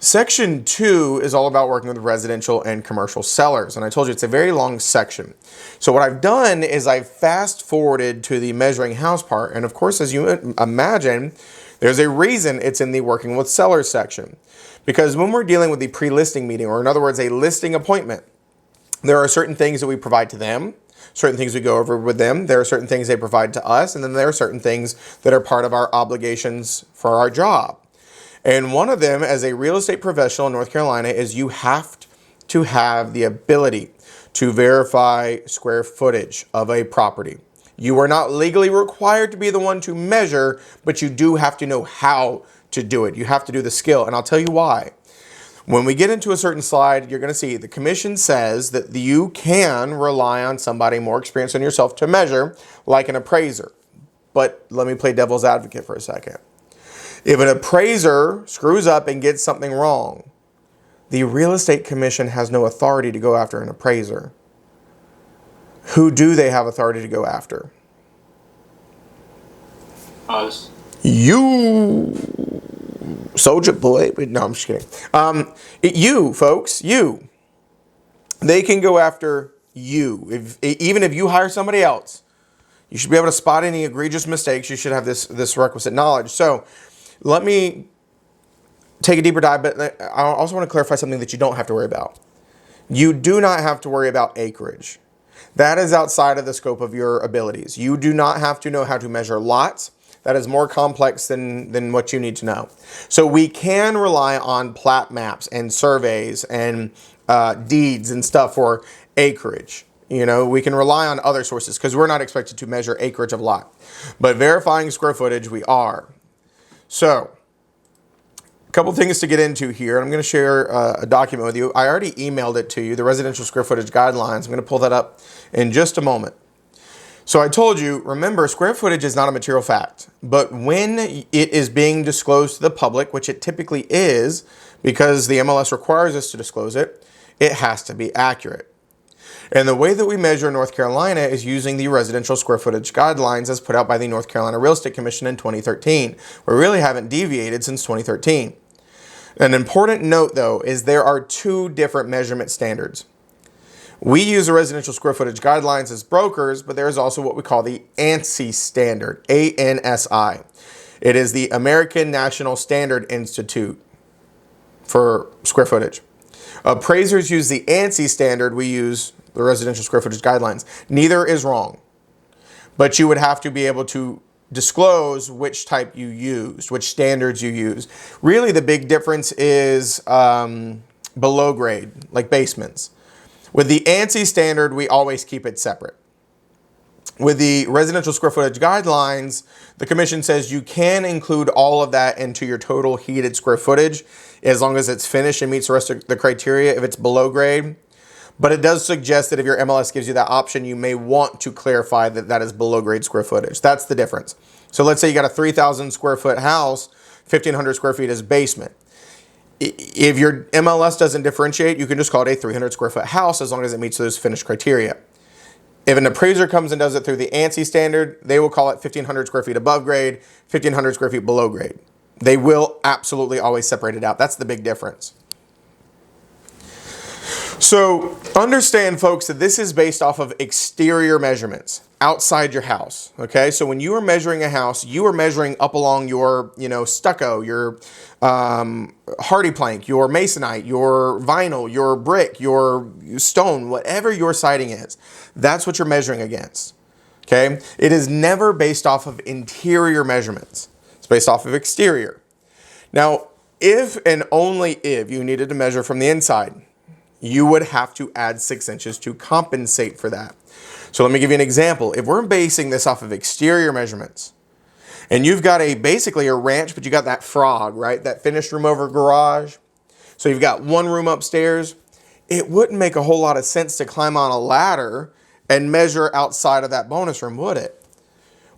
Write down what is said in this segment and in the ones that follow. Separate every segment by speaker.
Speaker 1: Section 2 is all about working with residential and commercial sellers. And I told you it's a very long section. So what I've done is I've fast forwarded to the measuring house part. And of course, as you imagine, there's a reason it's in the working with sellers section. Because when we're dealing with the pre-listing meeting, or in other words, a listing appointment, there are certain things that we provide to them, certain things we go over with them, there are certain things they provide to us, and then there are certain things that are part of our obligations for our job. And one of them, as a real estate professional in North Carolina, is you have to have the ability to verify square footage of a property. You are not legally required to be the one to measure, but you do have to know how to do it. You have to do the skill, and I'll tell you why. When we get into a certain slide, you're going to see the commission says that you can rely on somebody more experienced than yourself to measure, like an appraiser. But let me play devil's advocate for a second. If an appraiser screws up and gets something wrong, the real estate commission has no authority to go after an appraiser. Who do they have authority to go after?
Speaker 2: Us.
Speaker 1: You, soldier boy. No, I'm just kidding. You, folks, you. They can go after you. Even if you hire somebody else, you should be able to spot any egregious mistakes. You should have this requisite knowledge. So let me take a deeper dive, but I also want to clarify something that you don't have to worry about. You do not have to worry about acreage. That is outside of the scope of your abilities. You do not have to know how to measure lots. That is more complex than what you need to know. So we can rely on plat maps and surveys and deeds and stuff for acreage. You know, we can rely on other sources because we're not expected to measure acreage of lot. But verifying square footage, we are. So, a couple things to get into here. I'm going to share a document with you. I already emailed it to you, the residential square footage guidelines. I'm going to pull that up in just a moment. So I told you, remember, square footage is not a material fact. But when it is being disclosed to the public, which it typically is, because the MLS requires us to disclose it, it has to be accurate. And the way that we measure in North Carolina is using the residential square footage guidelines as put out by the North Carolina Real Estate Commission in 2013. We really haven't deviated since 2013. An important note, though, is there are two different measurement standards. We use the residential square footage guidelines as brokers, but there is also what we call the ANSI standard, ANSI. It is the American National Standard Institute for square footage. Appraisers use the ANSI standard. We use the residential square footage guidelines. Neither is wrong, but you would have to be able to disclose which type you used, which standards you use. Really, the big difference is below grade, like basements. With the ANSI standard, we always keep it separate. With the residential square footage guidelines, the commission says you can include all of that into your total heated square footage as long as it's finished and meets the rest of the criteria if it's below grade. But it does suggest that if your MLS gives you that option, you may want to clarify that that is below grade square footage. That's the difference. So let's say you got a 3,000 square foot house, 1,500 square feet is basement. If your MLS doesn't differentiate, you can just call it a 300 square foot house as long as it meets those finished criteria. If an appraiser comes and does it through the ANSI standard, they will call it 1,500 square feet above grade, 1,500 square feet below grade. They will absolutely always separate it out. That's the big difference. So understand, folks, that this is based off of exterior measurements outside your house. Okay, so when you are measuring a house, you are measuring up along your, stucco, your hardy plank, your masonite, your vinyl, your brick, your stone, whatever your siding is. That's what you're measuring against. Okay, it is never based off of interior measurements. It's based off of exterior. Now, if and only if you needed to measure from the inside, you would have to add 6 inches to compensate for that. So let me give you an example. If we're basing this off of exterior measurements, and you've got basically a ranch, but you got that frog, right? That finished room over garage. So you've got one room upstairs. It wouldn't make a whole lot of sense to climb on a ladder and measure outside of that bonus room, would it?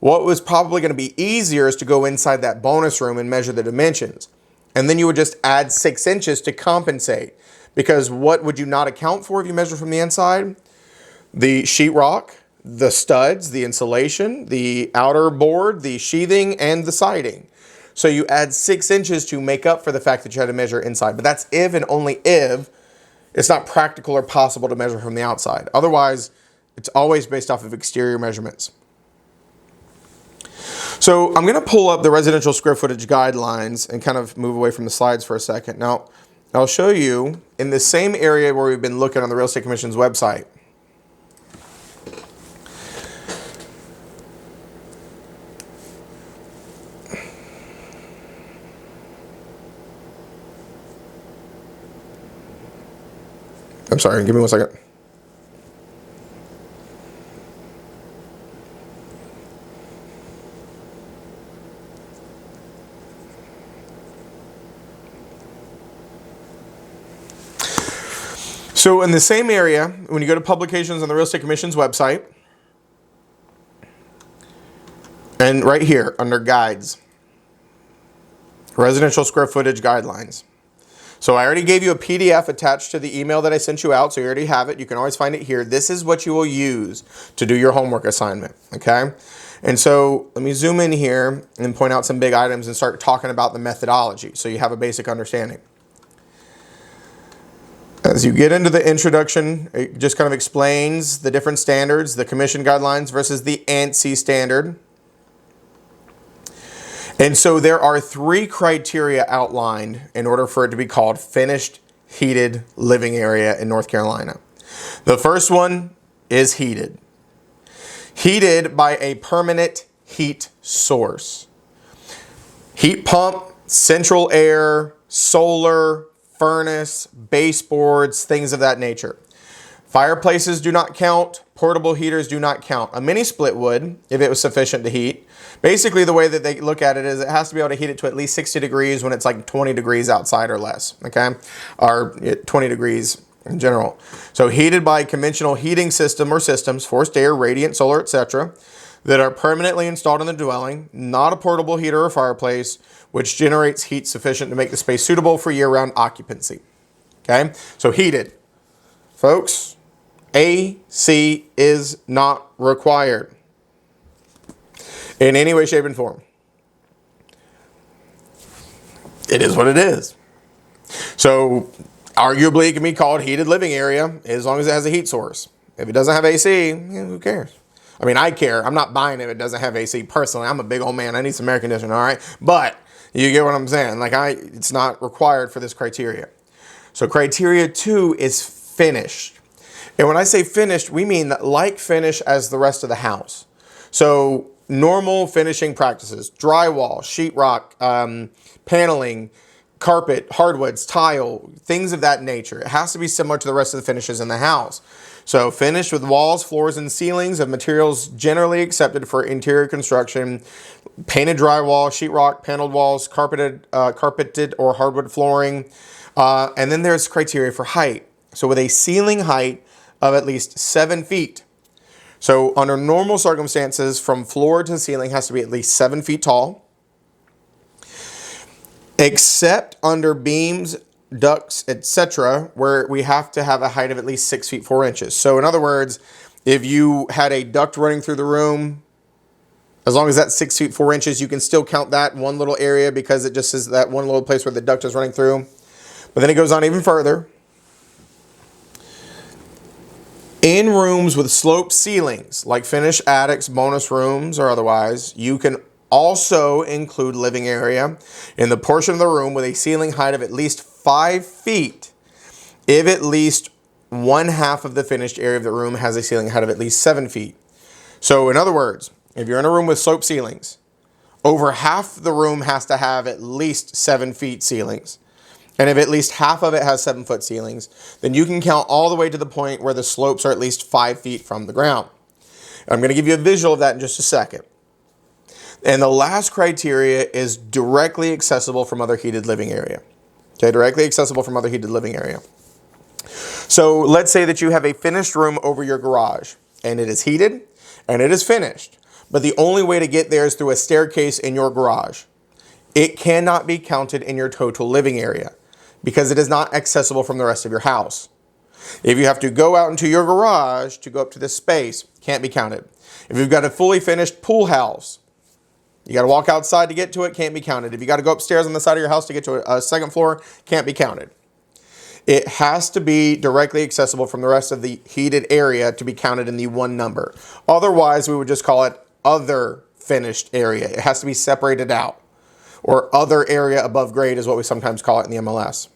Speaker 1: What was probably going to be easier is to go inside that bonus room and measure the dimensions. And then you would just add 6 inches to compensate. Because what would you not account for if you measure from the inside? The sheetrock, the studs, the insulation, the outer board, the sheathing, and the siding. So you add 6 inches to make up for the fact that you had to measure inside. But that's if and only if it's not practical or possible to measure from the outside. Otherwise, it's always based off of exterior measurements. So I'm going to pull up the residential square footage guidelines and kind of move away from the slides for a second. Now, I'll show you in the same area where we've been looking on the Real Estate Commission's website. I'm sorry, give me 1 second. So in the same area, when you go to publications on the Real Estate Commission's website, and right here under guides, residential square footage guidelines. So I already gave you a PDF attached to the email that I sent you out, so you already have it. You can always find it here. This is what you will use to do your homework assignment, okay? And so let me zoom in here and point out some big items and start talking about the methodology so you have a basic understanding. As you get into the introduction, it just kind of explains the different standards, the commission guidelines versus the ANSI standard. And so there are 3 criteria outlined in order for it to be called finished heated living area in North Carolina. The first one is heated. Heated by a permanent heat source. Heat pump, central air, solar, furnace, baseboards, things of that nature. Fireplaces do not count. Portable heaters do not count. A mini split would, if it was sufficient to heat. Basically, the way that they look at it is it has to be able to heat it to at least 60 degrees when it's like 20 degrees outside or less, okay? Or 20 degrees in general. So heated by conventional heating system or systems, forced air, radiant, solar, etc., that are permanently installed in the dwelling, not a portable heater or fireplace, which generates heat sufficient to make the space suitable for year-round occupancy. Okay? So heated. Folks, AC is not required in any way, shape, and form. It is what it is. So arguably it can be called heated living area as long as it has a heat source. If it doesn't have AC, who cares? I mean, I care. I'm not buying it if it doesn't have AC personally. I'm a big old man. I need some air conditioning, all right? But you get what I'm saying. Like, it's not required for this criteria. So criteria 2 is finished. And when I say finished, we mean like finish as the rest of the house. So normal finishing practices, drywall, sheetrock, paneling, carpet, hardwoods, tile, things of that nature. It has to be similar to the rest of the finishes in the house. So finished with walls, floors, and ceilings of materials generally accepted for interior construction, painted drywall, sheetrock, paneled walls, carpeted or hardwood flooring. And then there's criteria for height. So with a ceiling height of at least 7 feet. So under normal circumstances, from floor to ceiling has to be at least 7 feet tall. Except under beams, ducts, etc., where we have to have a height of at least 6 feet 4 inches. So in other words, if you had a duct running through the room, as long as that's 6 feet 4 inches, you can still count that one little area because it just is that one little place where the duct is running through. But then it goes on even further. In rooms with sloped ceilings, like finished attics, bonus rooms, or otherwise, you can also include living area in the portion of the room with a ceiling height of at least 5 feet if at least 1/2 of the finished area of the room has a ceiling height of at least 7 feet. So in other words, if you're in a room with sloped ceilings, over half the room has to have at least 7 feet ceilings. And if at least half of it has 7-foot ceilings, then you can count all the way to the point where the slopes are at least 5 feet from the ground. I'm going to give you a visual of that in just a second. And the last criteria is directly accessible from other heated living area. Okay, directly accessible from other heated living area. So let's say that you have a finished room over your garage, and it is heated, and it is finished. But the only way to get there is through a staircase in your garage. It cannot be counted in your total living area because it is not accessible from the rest of your house. If you have to go out into your garage to go up to this space, can't be counted. If you've got a fully finished pool house, You got to walk outside to get to it, can't be counted. If you got to go upstairs on the side of your house to get to a second floor, can't be counted. It has to be directly accessible from the rest of the heated area to be counted in the one number. Otherwise, we would just call it other finished area. It has to be separated out. Or other area above grade is what we sometimes call it in the MLS.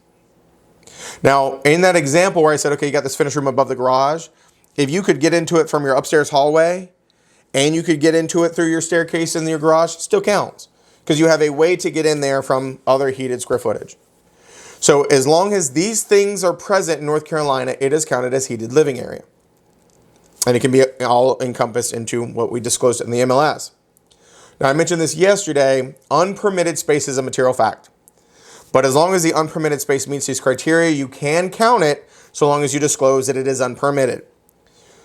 Speaker 1: Now, in that example where I said, okay, you got this finished room above the garage, if you could get into it from your upstairs hallway, and you could get into it through your staircase in your garage, still counts. Because you have a way to get in there from other heated square footage. So as long as these things are present in North Carolina, it is counted as heated living area. And it can be all encompassed into what we disclosed in the MLS. Now, I mentioned this yesterday, unpermitted space is a material fact. But as long as the unpermitted space meets these criteria, you can count it so long as you disclose that it is unpermitted.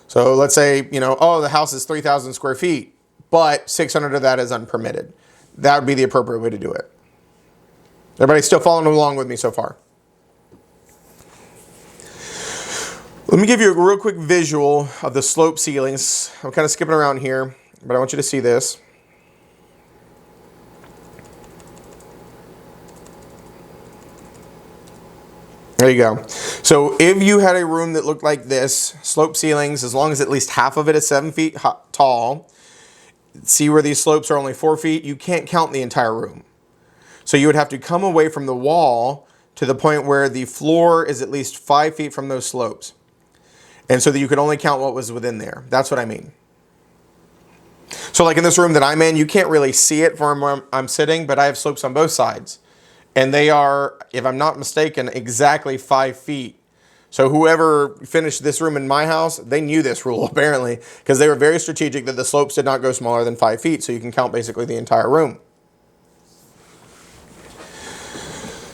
Speaker 1: So let's say, oh, the house is 3,000 square feet, but 600 of that is unpermitted. That would be the appropriate way to do it. Everybody still following along with me so far? Let me give you a real quick visual of the slope ceilings. I'm kind of skipping around here, but I want you to see this. There you go. So if you had a room that looked like this, slope ceilings, as long as at least half of it is 7 feet tall, see where these slopes are only 4 feet, you can't count the entire room. So you would have to come away from the wall to the point where the floor is at least 5 feet from those slopes. And so that you could only count what was within there. That's what I mean. So like in this room that I'm in, you can't really see it from where I'm sitting, but I have slopes on both sides. And they are, if I'm not mistaken, exactly 5 feet. So whoever finished this room in my house, they knew this rule apparently, because they were very strategic that the slopes did not go smaller than 5 feet. So you can count basically the entire room.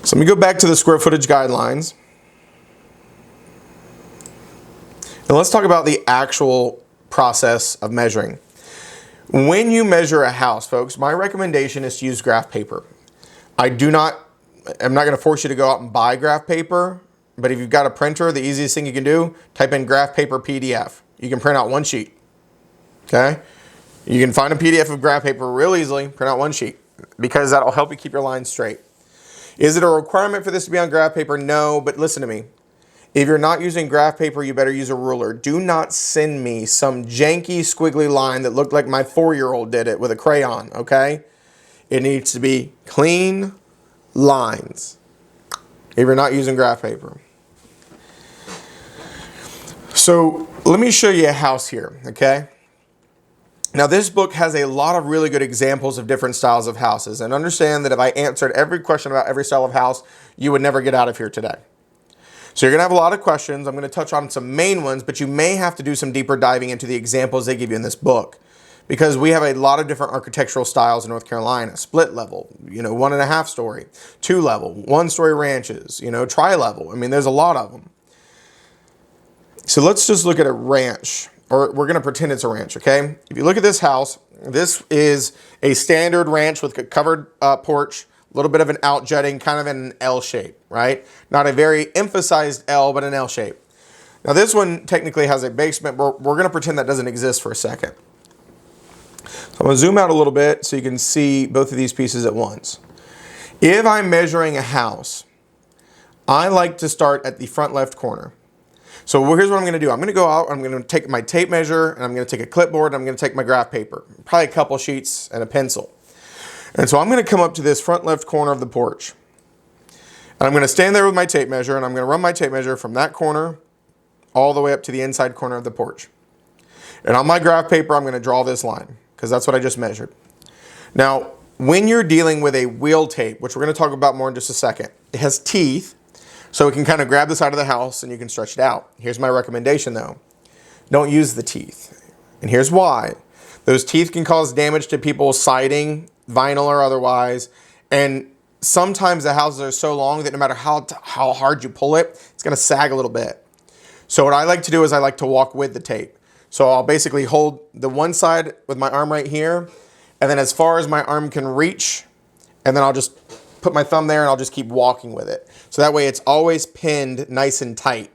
Speaker 1: So let me go back to the square footage guidelines. And let's talk about the actual process of measuring. When you measure a house, folks, my recommendation is to use graph paper. I'm not going to force you to go out and buy graph paper, but if you've got a printer, the easiest thing you can do, type in graph paper PDF. You can print out one sheet. Okay? You can find a PDF of graph paper real easily, print out one sheet, because that'll help you keep your lines straight. Is it a requirement for this to be on graph paper? No, but listen to me. If you're not using graph paper, you better use a ruler. Do not send me some janky squiggly line that looked like my 4-year-old did it with a crayon, okay? It needs to be clean lines if you're not using graph paper. So let me show you a house here, okay? Now this book has a lot of really good examples of different styles of houses, and understand that if I answered every question about every style of house, you would never get out of here today. So you're going to have a lot of questions. I'm going to touch on some main ones, but you may have to do some deeper diving into the examples they give you in this book, because we have a lot of different architectural styles in North Carolina. Split level, 1.5 story, 2 level, 1 story ranches, tri-level. I mean, there's a lot of them. So let's just look at a ranch, or we're going to pretend it's a ranch, okay? If you look at this house, this is a standard ranch with a covered porch, a little bit of an outjutting, kind of in an L shape, right? Not a very emphasized L, but an L shape. Now this one technically has a basement, but we're going to pretend that doesn't exist for a second. So I'm going to zoom out a little bit so you can see both of these pieces at once. If I'm measuring a house, I like to start at the front left corner. So here's what I'm going to do. I'm going to go out, I'm going to take my tape measure, and I'm going to take a clipboard, and I'm going to take my graph paper, probably a couple sheets and a pencil. And so I'm going to come up to this front left corner of the porch. And I'm going to stand there with my tape measure, and I'm going to run my tape measure from that corner all the way up to the inside corner of the porch. And on my graph paper, I'm going to draw this line, because that's what I just measured. Now, when you're dealing with a wheel tape, which we're going to talk about more in just a second, it has teeth, so it can kind of grab the side of the house and you can stretch it out. Here's my recommendation though. Don't use the teeth. And here's why. Those teeth can cause damage to people's siding, vinyl or otherwise. And sometimes the houses are so long that no matter how hard you pull it, it's going to sag a little bit. So what I like to do is I like to walk with the tape. So I'll basically hold the one side with my arm right here, and then as far as my arm can reach, and then I'll just put my thumb there and I'll just keep walking with it. So that way it's always pinned nice and tight.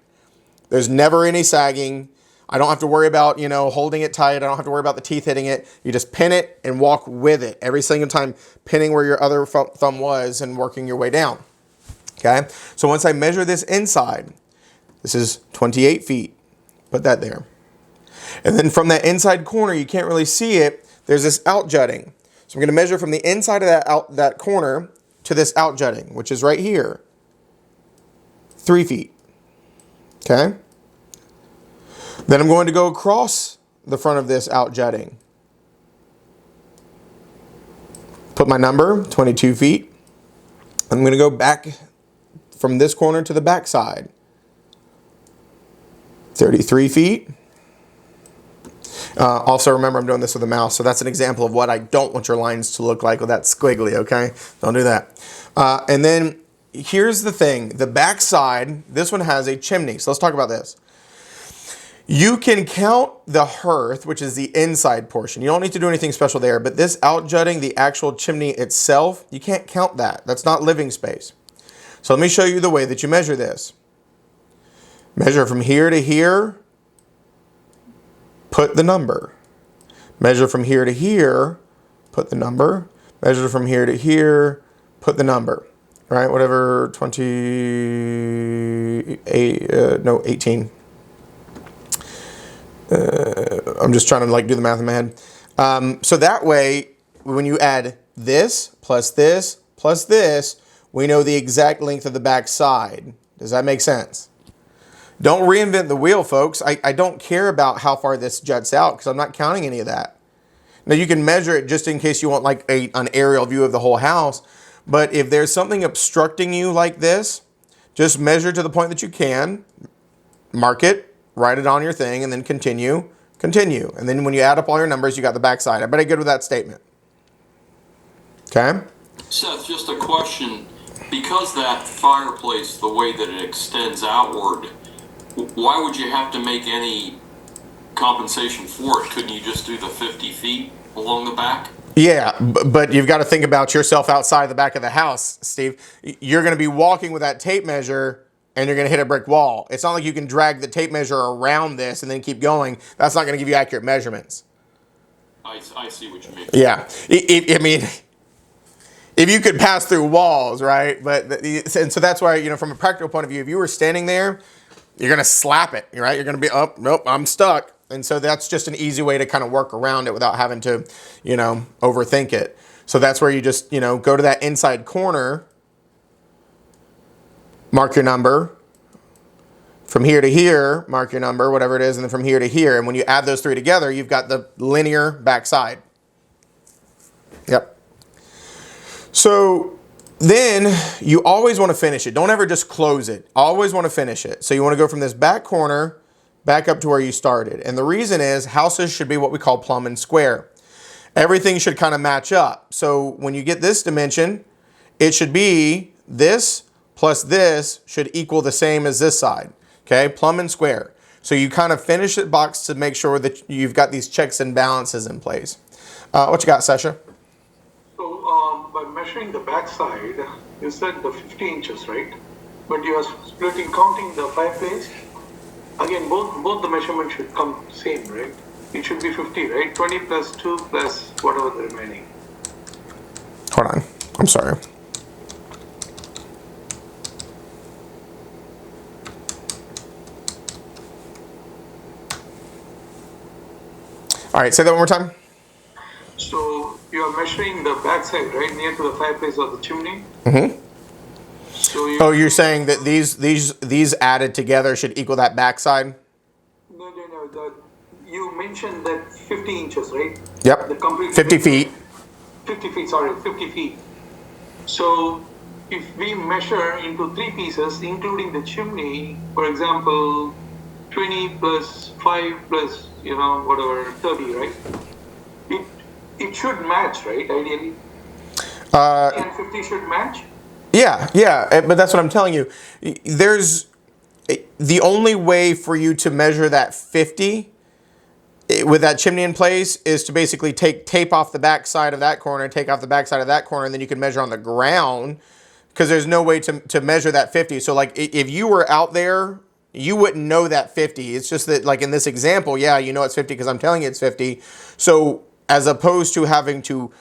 Speaker 1: There's never any sagging. I don't have to worry about, holding it tight. I don't have to worry about the teeth hitting it. You just pin it and walk with it every single time, pinning where your other thumb was and working your way down. Okay. So once I measure this inside, this is 28 feet. Put that there. And then from that inside corner, you can't really see it. There's this out jutting. So I'm going to measure from the inside of that corner to this out jutting, which is right here. 3 feet. Okay. Then I'm going to go across the front of this out jutting. Put my number, 22 feet. I'm going to go back from this corner to the back side. 33 feet. Also, remember, I'm doing this with a mouse, so that's an example of what I don't want your lines to look like with that squiggly, okay? Don't do that. And then here's the thing. The back side, this one has a chimney. So let's talk about this. You can count the hearth, which is the inside portion. You don't need to do anything special there, but this outjutting, the actual chimney itself, you can't count that. That's not living space. So let me show you the way that you measure this. Measure from here to here, put the number. Measure from here to here, put the number. Measure from here to here, put the number. Right, whatever, 18. I'm just trying to do the math in my head. So that way, when you add this, plus this, plus this, we know the exact length of the back side. Does that make sense? Don't reinvent the wheel, folks. I don't care about how far this juts out because I'm not counting any of that. Now, you can measure it just in case you want an aerial view of the whole house. But if there's something obstructing you like this, just measure to the point that you can, mark it, write it on your thing, and then continue. And then when you add up all your numbers, you got the backside. I bet I good with that statement. Okay?
Speaker 2: Seth, just a question. Because that fireplace, the way that it extends outward, why would you have to make any compensation for it? Couldn't you just do the 50 feet along the back?
Speaker 1: Yeah, but you've got to think about yourself outside the back of the house, Steve. You're going to be walking with that tape measure and you're going to hit a brick wall. It's not like you can drag the tape measure around this and then keep going. That's not going to give you accurate measurements.
Speaker 2: I see what you mean.
Speaker 1: Yeah. I mean, if you could pass through walls, right? And so that's why, from a practical point of view, if you were standing there, you're going to slap it, right? You're going to be, oh, nope, I'm stuck. And so that's just an easy way to kind of work around it without having to, overthink it. So that's where you just, go to that inside corner, mark your number. From here to here, mark your number, whatever it is, and then from here to here. And when you add those three together, you've got the linear backside. Yep. So then you always want to finish it. Don't ever just close it. Always want to finish it. So you want to go from this back corner back up to where you started. And the reason is houses should be what we call plumb and square. Everything should kind of match up. So when you get this dimension, it should be this plus this should equal the same as this side. Okay, plumb and square. So you kind of finish the box to make sure that you've got these checks and balances in place. What you got, Sasha?
Speaker 3: So by measuring the back side, you said the 50 inches, right? But you are counting the fireplace. Again, both the measurements should come same, right? It should be 50, right? 20 plus 2 plus whatever the remaining.
Speaker 1: Hold on. I'm sorry. All right, say that one more time.
Speaker 3: So you are measuring the back side, right? Near to the fireplace or the chimney?
Speaker 1: Mm-hmm.
Speaker 3: So
Speaker 1: you're saying that these added together should equal that backside?
Speaker 3: No. You mentioned that 50 inches, right?
Speaker 1: Yep.
Speaker 3: The complete
Speaker 1: 50 feet.
Speaker 3: 50 feet. So if we measure into 3 pieces, including the chimney, for example, 20 plus 5 plus, whatever, 30, right? It should match, right, ideally? 50 should match?
Speaker 1: Yeah, but that's what I'm telling you. There's the only way for you to measure that 50 with that chimney in place is to basically take tape off the back side of that corner, take off the back side of that corner, and then you can measure on the ground because there's no way to measure that 50. So like if you were out there You wouldn't know that 50. It's just that, like in this example, yeah, you know it's 50 because I'm telling you it's 50. So as opposed to having to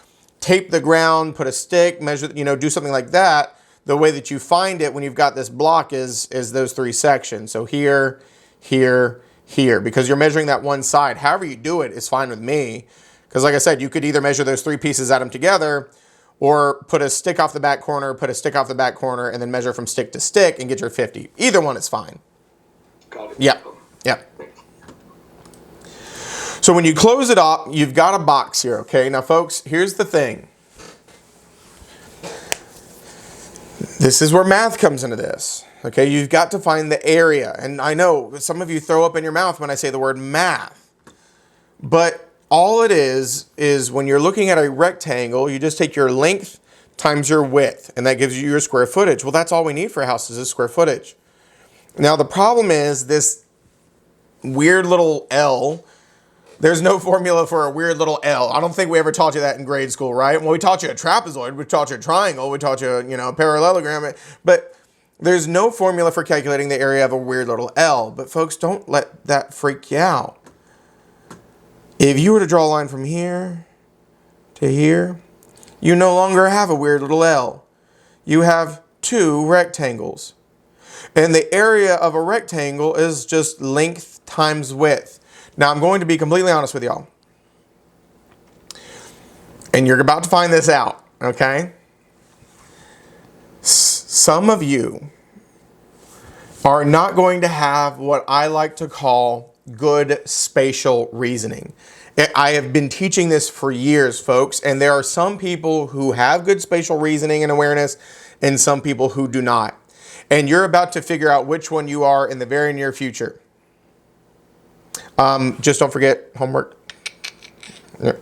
Speaker 1: tape the ground, put a stick, measure, do something like that, the way that you find it when you've got this block is those 3 sections. So here, here, here, because you're measuring that one side. However you do it is fine with me. Because like I said, you could either measure those 3 pieces, add them together, or put a stick off the back corner, put a stick off the back corner, and then measure from stick to stick and get your 50. Either one is fine.
Speaker 3: Got it.
Speaker 1: Yeah, yeah. So when you close it up, you've got a box here, okay? Now, folks, here's the thing. This is where math comes into this, okay? You've got to find the area. And I know some of you throw up in your mouth when I say the word math. But all it is when you're looking at a rectangle, you just take your length times your width, and that gives you your square footage. Well, that's all we need for a house is square footage. Now, the problem is this weird little L. There's no formula for a weird little L. I don't think we ever taught you that in grade school, right? Well, we taught you a trapezoid, we taught you a triangle, we taught you, a parallelogram, but there's no formula for calculating the area of a weird little L. But folks, don't let that freak you out. If you were to draw a line from here to here, you no longer have a weird little L. You have 2 rectangles. And the area of a rectangle is just length times width. Now, I'm going to be completely honest with y'all. And you're about to find this out, okay? Some of you are not going to have what I like to call good spatial reasoning. I have been teaching this for years, folks, and there are some people who have good spatial reasoning and awareness and some people who do not. And you're about to figure out which one you are in the very near future. Just don't forget homework. Yeah.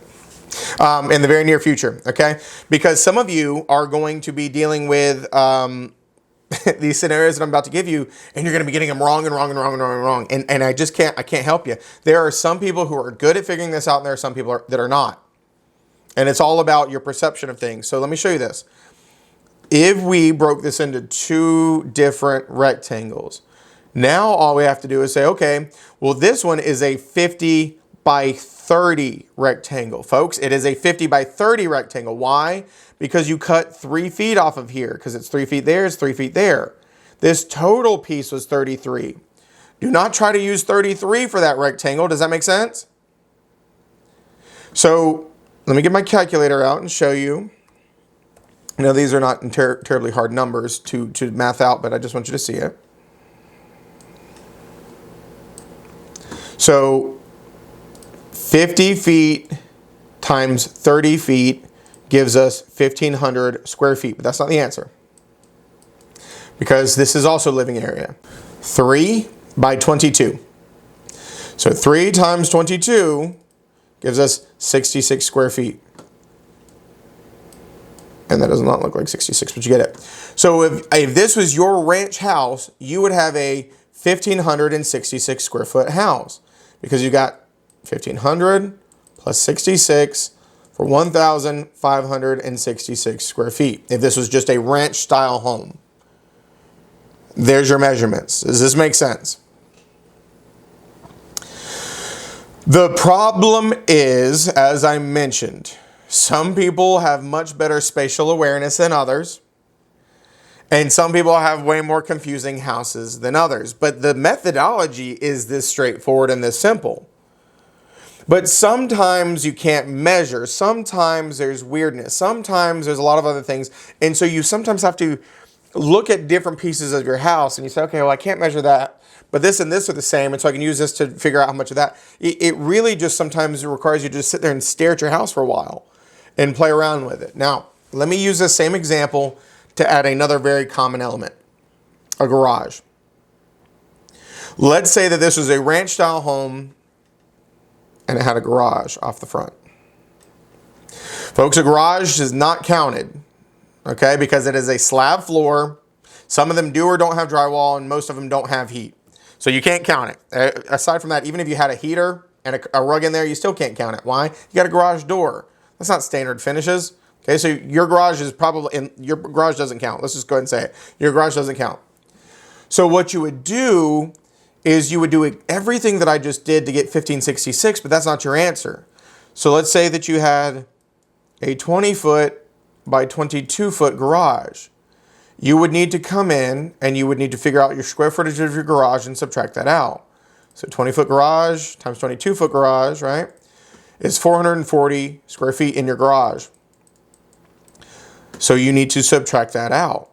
Speaker 1: In the very near future, okay? Because some of you are going to be dealing with these scenarios that I'm about to give you, and you're going to be getting them wrong and wrong and wrong and wrong and wrong. And I can't help you. There are some people who are good at figuring this out, and there are some people that are not. And it's all about your perception of things. So let me show you this. If we broke this into 2 different rectangles, now all we have to do is say, okay, well, this one is a 50 by 30 rectangle. Folks, it is a 50 by 30 rectangle. Why? Because you cut 3 feet off of here, because it's 3 feet there, it's 3 feet there. This total piece was 33. Do not try to use 33 for that rectangle. Does that make sense? So let me get my calculator out and show you. Now, these are not terribly hard numbers to math out, but I just want you to see it. So 50 feet times 30 feet gives us 1,500 square feet, but that's not the answer. Because this is also living area. 3 by 22. So 3 times 22 gives us 66 square feet. And that does not look like 66, but you get it. So if this was your ranch house, you would have a 1,566 square foot house. Because you got 1,500 plus 66 for 1,566 square feet. If this was just a ranch style home. There's your measurements. Does this make sense? The problem is, as I mentioned, some people have much better spatial awareness than others. And some people have way more confusing houses than others. But the methodology is this straightforward and this simple. But sometimes you can't measure. Sometimes there's weirdness. Sometimes there's a lot of other things. And so you sometimes have to look at different pieces of your house and you say, okay, well, I can't measure that, but this and this are the same, and so I can use this to figure out how much of that. It really just sometimes requires you to just sit there and stare at your house for a while and play around with it. Now, let me use this same example to add another very common element, a garage. Let's say that this was a ranch-style home and it had a garage off the front. Folks, a garage is not counted, okay, because it is a slab floor. Some of them do or don't have drywall, and most of them don't have heat. So you can't count it. Aside from that, even if you had a heater and a rug in there, you still can't count it. Why? You got a garage door. That's not standard finishes. Okay, so your garage is probably, your garage doesn't count. Let's just go ahead and say it. Your garage doesn't count. So what you would do is you would do everything that I just did to get 1566, but that's not your answer. So let's say that you had a 20 foot by 22 foot garage. You would need to come in and you would need to figure out your square footage of your garage and subtract that out. So 20 foot garage times 22 foot garage, right, is 440 square feet in your garage. So you need to subtract that out.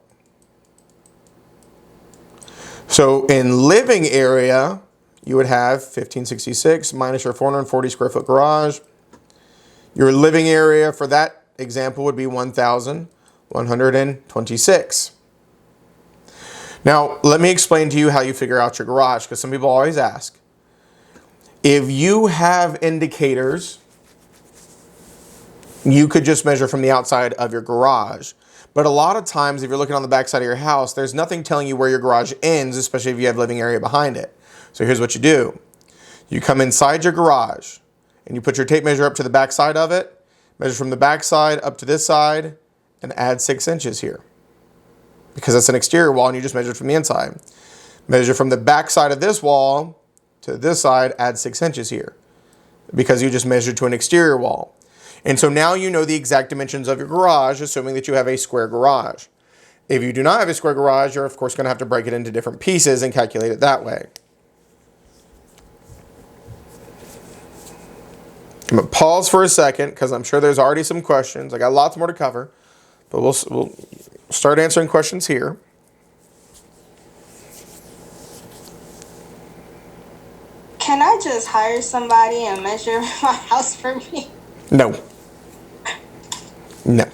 Speaker 1: So in living area, you would have 1566 minus your 440 square foot garage. Your living area for that example would be 1,126. Now, let me explain to you how you figure out your garage, because some people always ask. If you have indicators, you could just measure from the outside of your garage. But a lot of times, if you're looking on the back side of your house, there's nothing telling you where your garage ends, especially if you have living area behind it. So here's what you do. You come inside your garage, and you put your tape measure up to the back side of it, measure from the back side up to this side, and add 6 inches here. Because that's an exterior wall, and you just measured from the inside. Measure from the back side of this wall to this side, add 6 inches here. Because you just measured to an exterior wall. And so now you know the exact dimensions of your garage, assuming that you have a square garage. If you do not have a square garage, you're of course going to have to break it into different pieces and calculate it that way. I'm going to pause for a second because I'm sure there's already some questions. I got lots more to cover, but we'll start answering questions here.
Speaker 4: Can I just hire somebody and measure my house for me?
Speaker 1: No. No.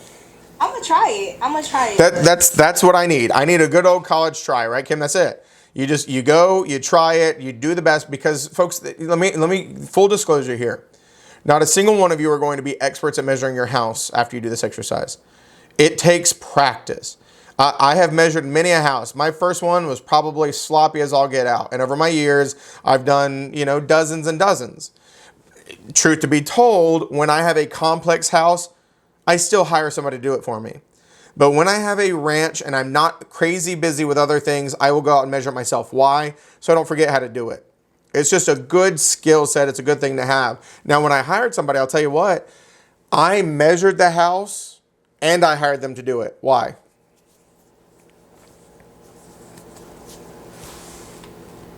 Speaker 4: I'm gonna try it.
Speaker 1: That's what I need. I need a good old college try, right, Kim? That's it. You go, you try it, you do the best, because folks, let me full disclosure here. Not a single one of you are going to be experts at measuring your house after you do this exercise. It takes practice. I have measured many a house. My first one was probably sloppy as all get out. And over my years, I've done, dozens and dozens. Truth to be told, when I have a complex house, I still hire somebody to do it for me. But when I have a ranch and I'm not crazy busy with other things, I will go out and measure it myself. Why? So I don't forget how to do it. It's just a good skill set. It's a good thing to have. Now, when I hired somebody, I'll tell you what, I measured the house and I hired them to do it. Why?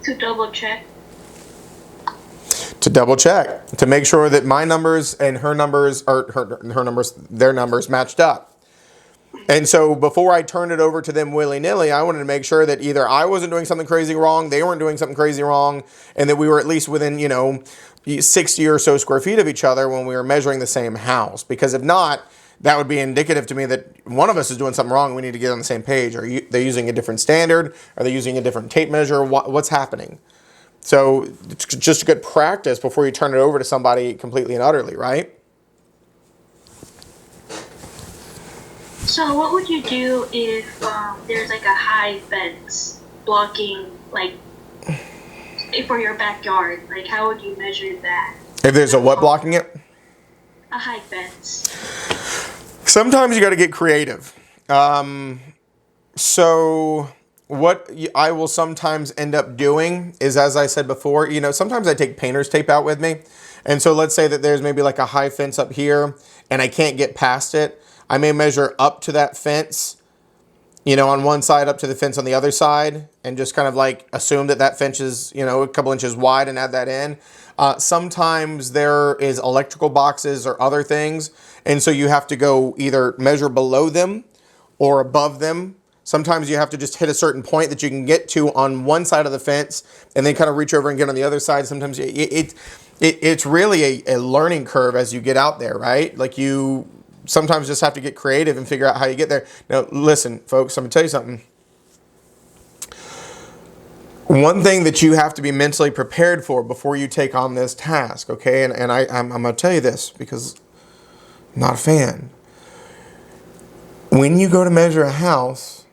Speaker 5: To double check.
Speaker 1: To double check, to make sure that my numbers and her numbers, or their numbers matched up. And so before I turned it over to them willy-nilly, I wanted to make sure that either I wasn't doing something crazy wrong, they weren't doing something crazy wrong, and that we were at least within, 60 or so square feet of each other when we were measuring the same house. Because if not, that would be indicative to me that one of us is doing something wrong and we need to get on the same page. Are they using a different standard? Are they using a different tape measure? What's happening? So it's just a good practice before you turn it over to somebody completely and utterly, right?
Speaker 5: So what would you do if there's like a high fence blocking, like, for your backyard? Like, how would you measure that?
Speaker 1: If there's a what blocking it?
Speaker 5: A high fence.
Speaker 1: Sometimes you got to get creative. So what I will sometimes end up doing is, as I said before, sometimes I take painter's tape out with me. And so let's say that there's maybe like a high fence up here and I can't get past it. I may measure up to that fence, on one side, up to the fence on the other side, and just kind of like assume that fence is, a couple inches wide and add that in. Sometimes there is electrical boxes or other things, and so you have to go either measure below them or above them. Sometimes you have to just hit a certain point that you can get to on one side of the fence and then kind of reach over and get on the other side. Sometimes it's really a learning curve as you get out there, right? Like you sometimes just have to get creative and figure out how you get there. Now, listen, folks, I'm going to tell you something. One thing that you have to be mentally prepared for before you take on this task, okay? And I'm going to tell you this because I'm not a fan. When you go to measure a house,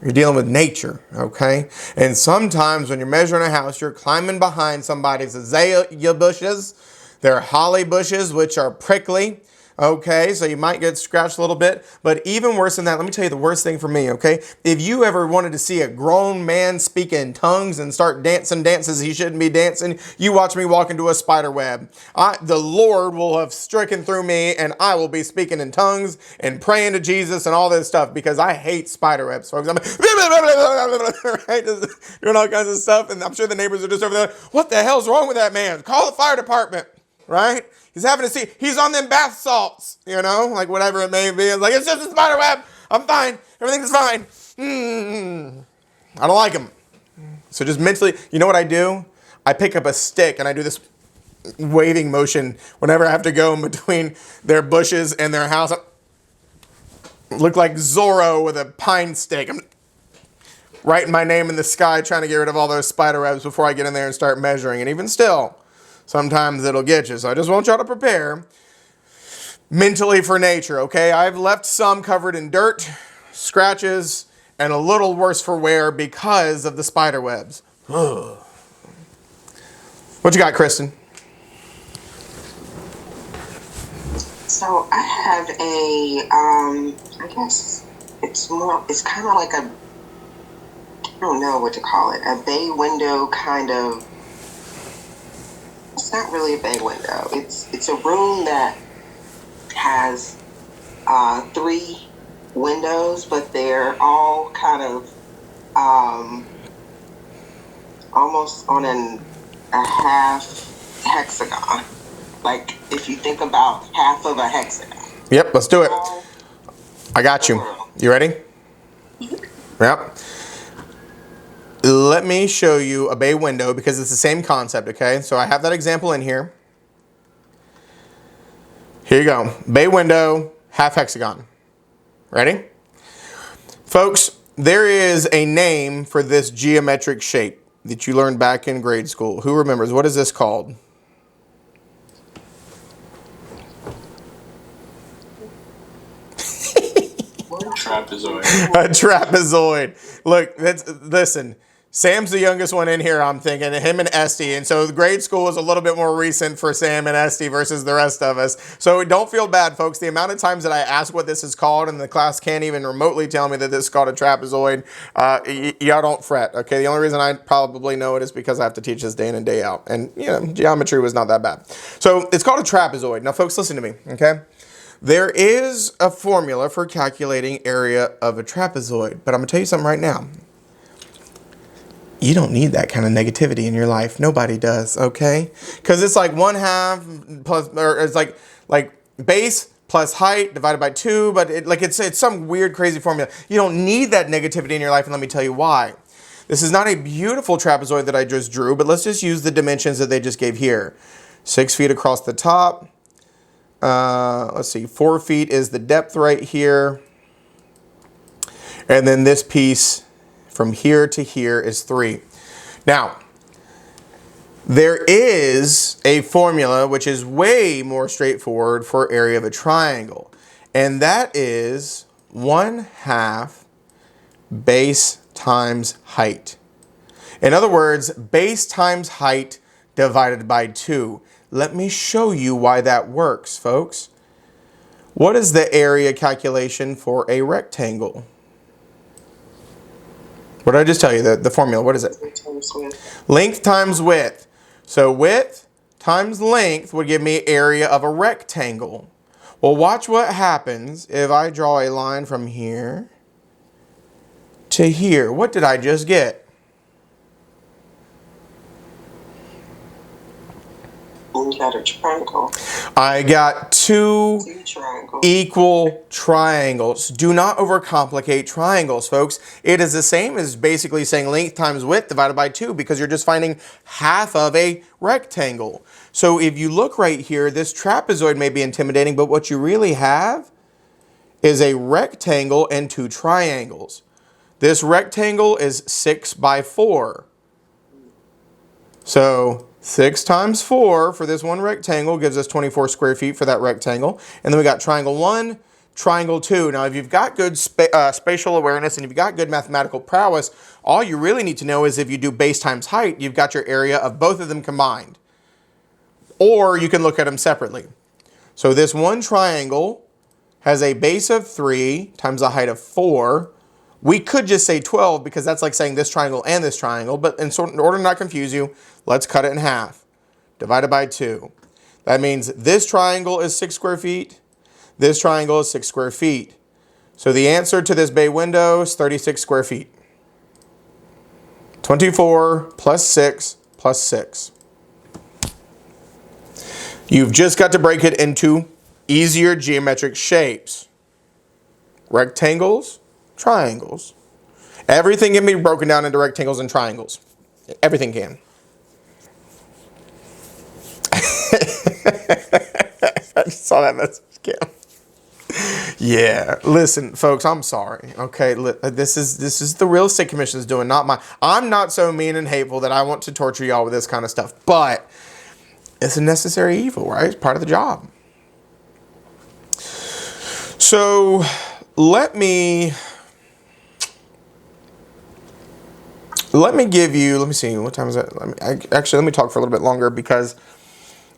Speaker 1: you're dealing with nature, okay? And sometimes when you're measuring a house, you're climbing behind somebody's azalea bushes. They're holly bushes, which are prickly. Okay, so you might get scratched a little bit, but even worse than that, let me tell you the worst thing for me, okay? If you ever wanted to see a grown man speak in tongues and start dancing dances he shouldn't be dancing, you watch me walk into a spider web. The Lord will have stricken through me and I will be speaking in tongues and praying to Jesus and all this stuff because I hate spider webs, folks. I'm right, doing all kinds of stuff, and I'm sure the neighbors are just over there, what the hell's wrong with that man? Call the fire department, right? He's having to see, he's on them bath salts, you know, like whatever it may be. It's like, it's just a spider web. I'm fine. Everything's fine. I don't like him. So just mentally, you know what I do? I pick up a stick and I do this waving motion whenever I have to go in between their bushes and their house. I look like Zorro with a pine stick. I'm writing my name in the sky trying to get rid of all those spider webs before I get in there and start measuring. And even still, sometimes it'll get you. So I just want y'all to prepare mentally for nature, okay? I've left some covered in dirt, scratches, and a little worse for wear because of the spider webs. What you got, Kristen?
Speaker 6: So I have I guess it's kind of like I don't know what to call it, a bay window kind of. It's not really a bay window. It's a room that has 3 windows, but they're all kind of almost on a half hexagon. Like if you think about half of a hexagon.
Speaker 1: Yep, let's do it. I got you. You ready? Yep. Let me show you a bay window because it's the same concept, okay? So I have that example in here. Here you go. Bay window, half hexagon. Ready? Folks, there is a name for this geometric shape that you learned back in grade school. Who remembers? What is this called?
Speaker 2: Trapezoid.
Speaker 1: A trapezoid. Look, listen. Sam's the youngest one in here, I'm thinking, him and Esty. And so the grade school is a little bit more recent for Sam and Esty versus the rest of us. So don't feel bad, folks. The amount of times that I ask what this is called and the class can't even remotely tell me that this is called a trapezoid, y'all don't fret, okay? The only reason I probably know it is because I have to teach this day in and day out. And, you know, geometry was not that bad. So it's called a trapezoid. Now, folks, listen to me, okay? There is a formula for calculating area of a trapezoid, but I'm going to tell you something right now. You don't need that kind of negativity in your life. Nobody does, okay? Because it's like 1/2 plus, or it's like base plus height divided by 2, but it's some weird, crazy formula. You don't need that negativity in your life, and let me tell you why. This is not a beautiful trapezoid that I just drew, but let's just use the dimensions that they just gave here. 6 feet across the top. Let's see, 4 feet is the depth right here. And then this piece from here to here is 3. Now, there is a formula which is way more straightforward for area of a triangle. And that is 1/2 base times height. In other words, base times height divided by 2. Let me show you why that works, folks. What is the area calculation for a rectangle? What did I just tell you? The formula, what is it? Length times width. So width times length would give me area of a rectangle. Well, watch what happens if I draw a line from here to here. What did I just get?
Speaker 6: You got a triangle.
Speaker 1: I got 2
Speaker 6: triangles.
Speaker 1: Equal triangles. Do not overcomplicate triangles, folks. It is the same as basically saying length times width divided by 2 because you're just finding half of a rectangle. So if you look right here, this trapezoid may be intimidating, but what you really have is a rectangle and 2 triangles. This rectangle is 6 by 4. So 6 times 4 for this one rectangle gives us 24 square feet for that rectangle. And then we got triangle 1, triangle 2. Now, if you've got good spatial awareness and you've got good mathematical prowess, all you really need to know is if you do base times height, you've got your area of both of them combined. Or you can look at them separately. So this one triangle has a base of 3 times a height of 4. We could just say 12 because that's like saying this triangle and this triangle. But in order to not confuse you, let's cut it in half. Divided by 2. That means this triangle is 6 square feet. This triangle is 6 square feet. So the answer to this bay window is 36 square feet. 24 plus 6 plus 6. You've just got to break it into easier geometric shapes. Rectangles, triangles. Everything can be broken down into rectangles and triangles. Everything can. I just saw that message, Cam. Yeah, listen, folks, I'm sorry. Okay, this is the Real Estate Commission's doing, not my. I'm not so mean and hateful that I want to torture y'all with this kind of stuff, but it's a necessary evil, right? It's part of the job. So let me give you. Let me see. What time is that? Let me talk for a little bit longer because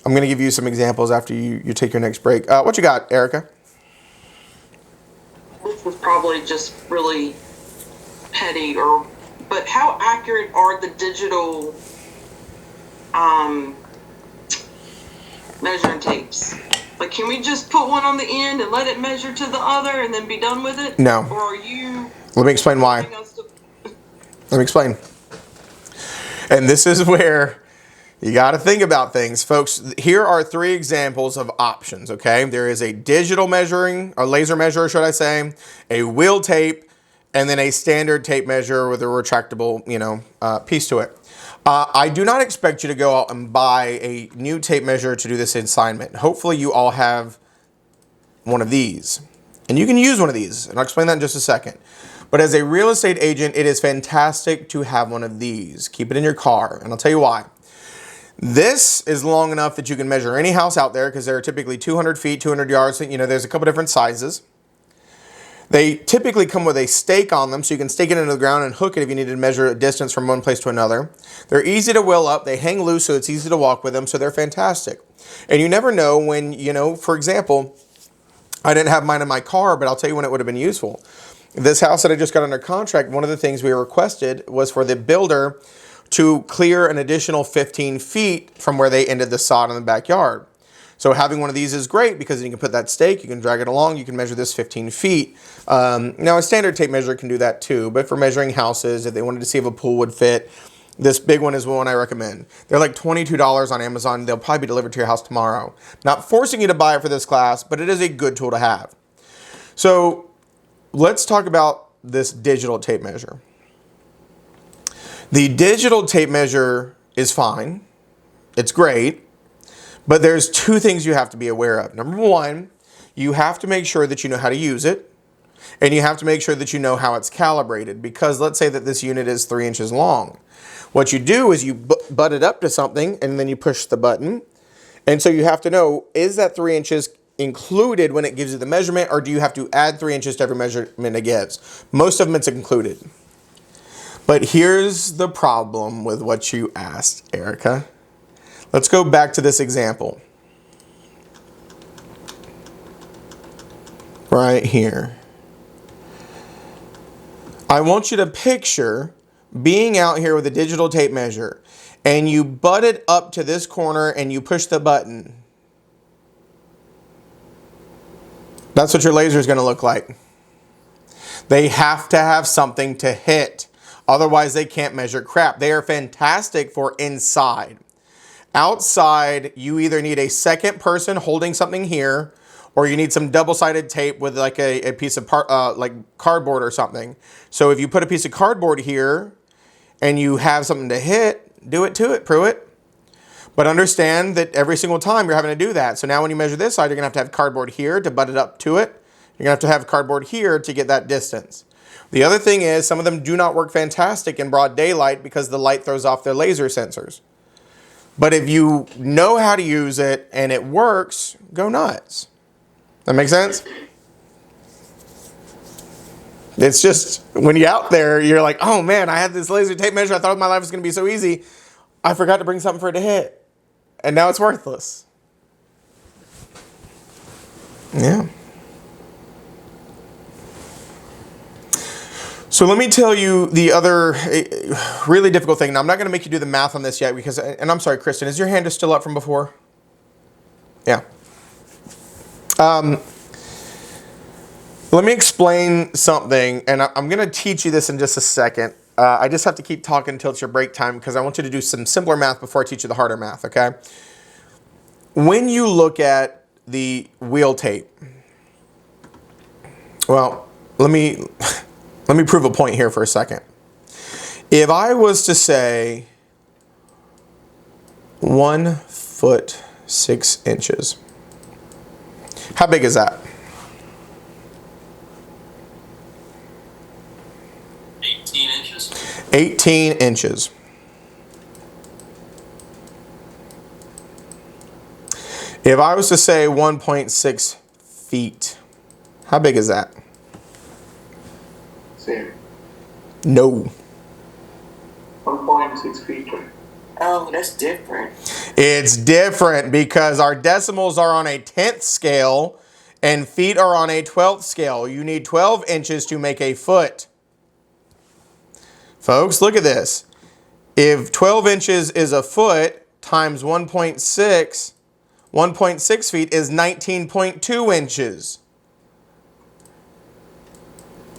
Speaker 1: I'm going to give you some examples after you take your next break. What you got, Erica?
Speaker 6: This is probably just really petty, but how accurate are the digital measuring tapes? Like, can we just put one on the end and let it measure to the other and then be done with it?
Speaker 1: No.
Speaker 6: Or are you?
Speaker 1: Let me explain why. Let me explain. And this is where you got to think about things. Folks, here are 3 examples of options, okay? There is a digital measuring, or laser measurer, should I say, a wheel tape, and then a standard tape measure with a retractable, piece to it. I do not expect you to go out and buy a new tape measure to do this assignment. Hopefully you all have one of these. And you can use one of these, and I'll explain that in just a second. But as a real estate agent, it is fantastic to have one of these. Keep it in your car, and I'll tell you why. This is long enough that you can measure any house out there because they're typically 200 feet, 200 yards. There's a couple different sizes. They typically come with a stake on them, so you can stake it into the ground and hook it if you need to measure a distance from one place to another. They're easy to wheel up. They hang loose, so it's easy to walk with them, so they're fantastic. And you never know when, for example, I didn't have mine in my car, but I'll tell you when it would have been useful. This house that I just got under contract, one of the things we requested was for the builder to clear an additional 15 feet from where they ended the sod in the backyard. So having one of these is great because you can put that stake, you can drag it along, you can measure this 15 feet. Now a standard tape measure can do that too, but for measuring houses, if they wanted to see if a pool would fit, this big one is the one I recommend. They're like $22 on Amazon. They'll probably be delivered to your house tomorrow. Not forcing you to buy it for this class, but it is a good tool to have. So let's talk about this digital tape measure. The digital tape measure is fine. It's great. But there's 2 things you have to be aware of. Number 1, you have to make sure that you know how to use it. And you have to make sure that you know how it's calibrated. Because let's say that this unit is 3 inches long. What you do is you butt it up to something and then you push the button. And so you have to know, is that 3 inches included when it gives you the measurement, or do you have to add 3 inches to every measurement it gives? Most of them it's included. But here's the problem with what you asked, Erica. Let's go back to this example. Right here. I want you to picture being out here with a digital tape measure and you butt it up to this corner and you push the button. That's what your laser is going to look like. They have to have something to hit. Otherwise, they can't measure crap. They are fantastic for inside. Outside, you either need a second person holding something here, or you need some double-sided tape with like a piece of like cardboard or something. So if you put a piece of cardboard here and you have something to hit, do it to it, Pruitt. But understand that every single time you're having to do that. So now when you measure this side, you're going to have cardboard here to butt it up to it. You're going to have cardboard here to get that distance. The other thing is some of them do not work fantastic in broad daylight because the light throws off their laser sensors. But if you know how to use it and it works, go nuts. That make sense? It's just when you're out there, you're like, oh man, I had this laser tape measure. I thought my life was going to be so easy. I forgot to bring something for it to hit. And now it's worthless. Yeah. So let me tell you the other really difficult thing. Now, I'm not going to make you do the math on this yet because, and I'm sorry, Kristen, is your hand just still up from before? Yeah. Let me explain something, and I'm going to teach you this in just a second. I just have to keep talking until it's your break time because I want you to do some simpler math before I teach you the harder math, okay? When you look at the wheel tape, well, let me prove a point here for a second. If I was to say 1 foot 6 inches, how big is that?
Speaker 2: 18 inches.
Speaker 1: 18 inches. If I was to say 1.6 feet, how big is that?
Speaker 3: Same.
Speaker 1: No.
Speaker 3: 1.6 feet.
Speaker 6: Oh, that's different.
Speaker 1: It's different because our decimals are on a 10th scale and feet are on a 12th scale. You need 12 inches to make a foot. Folks, look at this. If 12 inches is a foot times 1.6 feet is 19.2 inches.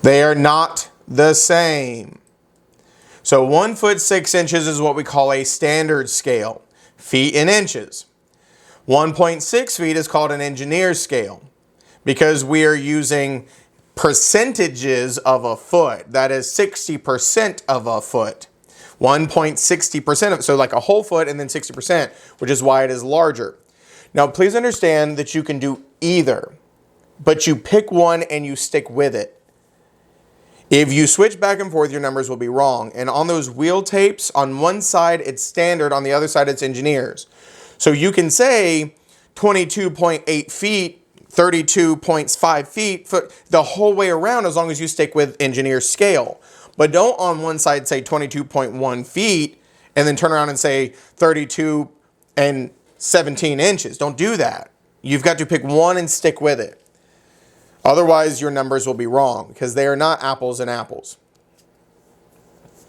Speaker 1: They are not the same. So 1 foot 6 inches is what we call a standard scale, feet in inches. 1.6 feet is called an engineer's scale because we are using percentages of a foot. That is 60% of a foot. 1.60% of, so like a whole foot and then 60%, which is why it is larger. Now, please understand that you can do either, but you pick one and you stick with it. If you switch back and forth, your numbers will be wrong. And on those wheel tapes, on one side it's standard, on the other side it's engineers. So you can say 22.8 feet, 32.5 feet, the whole way around as long as you stick with engineer scale. But don't on one side say 22.1 feet and then turn around and say 32 and 17 inches. Don't do that. You've got to pick one and stick with it. Otherwise, your numbers will be wrong because they are not apples and apples.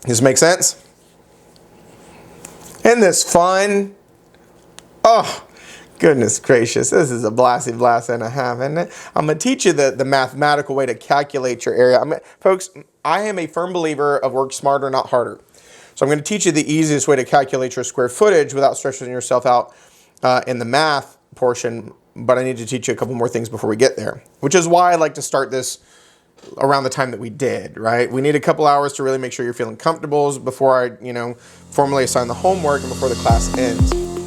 Speaker 1: Does this make sense? Isn't this fun? Oh, goodness gracious. This is a blasty blast and a half, isn't it? I'm going to teach you the mathematical way to calculate your area. Folks, I am a firm believer of work smarter, not harder. So I'm going to teach you the easiest way to calculate your square footage without stressing yourself out in the math portion. But I need to teach you a couple more things before we get there, which is why I like to start this around the time that we did, right? We need a couple hours to really make sure you're feeling comfortable before I, formally assign the homework and before the class ends.